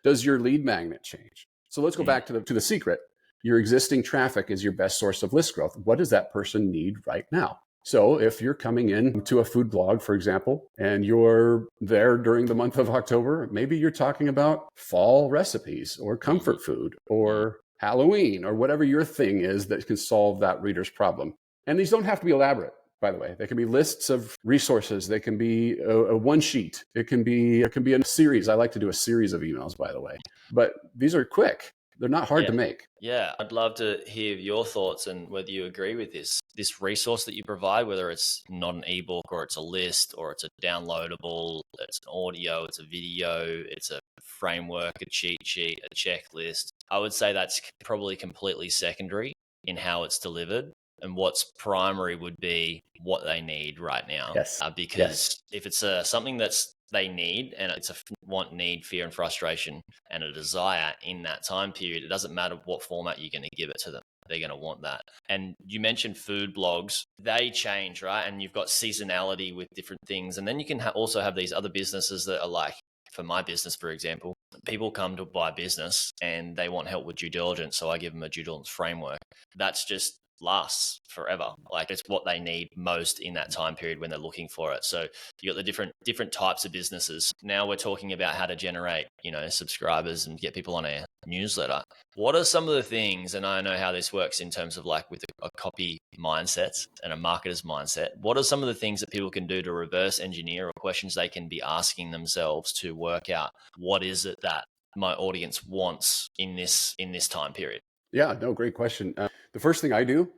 Does your lead magnet change? So let's go back to the secret. Your existing traffic is your best source of list growth. What does that person need right now? So if you're coming in to a food blog, for example, and you're there during the month of October, maybe you're talking about fall recipes or comfort food or Halloween or whatever your thing is that can solve that reader's problem. And these don't have to be elaborate, by the way. They can be lists of resources. They can be a one sheet. It can be a series. I like to do a series of emails, by the way. But these are quick. They're not hard to make. Yeah, I'd love to hear your thoughts and whether you agree with this resource that you provide, whether it's not an ebook or it's a list or it's a downloadable, it's an audio, it's a video, it's a framework, a cheat sheet, a checklist. I would say that's probably completely secondary in how it's delivered. And what's primary would be what they need right now. Yes. Because if it's something that's they need and it's a want, need, fear, and frustration and a desire in that time period, it doesn't matter what format you're going to give it to them. They're going to want that. And you mentioned food blogs. They change, right? And you've got seasonality with different things. And then you can also have these other businesses that are like, for my business, for example, people come to buy business and they want help with due diligence. So I give them a due diligence framework. That's just lasts forever. Like it's what they need most in that time period when they're looking for it. So you got the different types of businesses. Now we're talking about how to generate, subscribers and get people on a newsletter. What are some of the things, and I know how this works in terms of like with a copy mindset and a marketer's mindset, what are some of the things that people can do to reverse engineer or questions they can be asking themselves to work out what is it that my audience wants in this time period? Yeah, no, great question. The first thing I do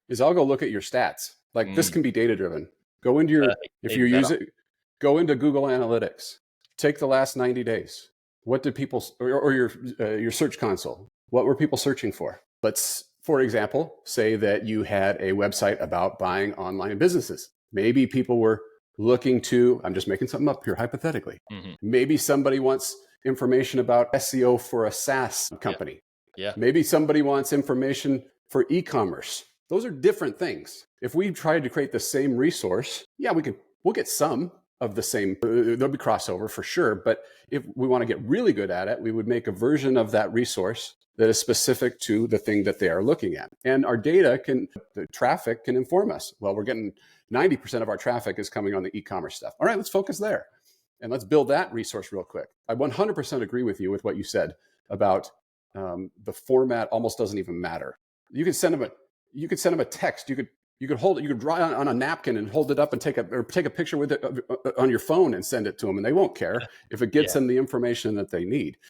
is I'll go look at your stats. Like this can be data driven. Go into your, if you use it, go into Google Analytics. Take the last 90 days. What did people, or your search console, what were people searching for? Let's, for example, say that you had a website about buying online businesses. Maybe people were looking to, I'm just making something up here hypothetically. Maybe somebody wants information about SEO for a SaaS company. Yeah. Maybe somebody wants information for e-commerce. Those are different things. If we tried to create the same resource, we'll get some of the same, there'll be crossover for sure. But if we want to get really good at it, we would make a version of that resource that is specific to the thing that they are looking at. And our data the traffic can inform us. Well, we're getting 90% of our traffic is coming on the e-commerce stuff. All right, let's focus there. And let's build that resource real quick. I 100% agree with you with what you said about the format almost doesn't even matter. You could send them a text. You could hold it. You could draw on a napkin and hold it up and take a picture with it on your phone and send it to them, and they won't care if it gets them the information that they need.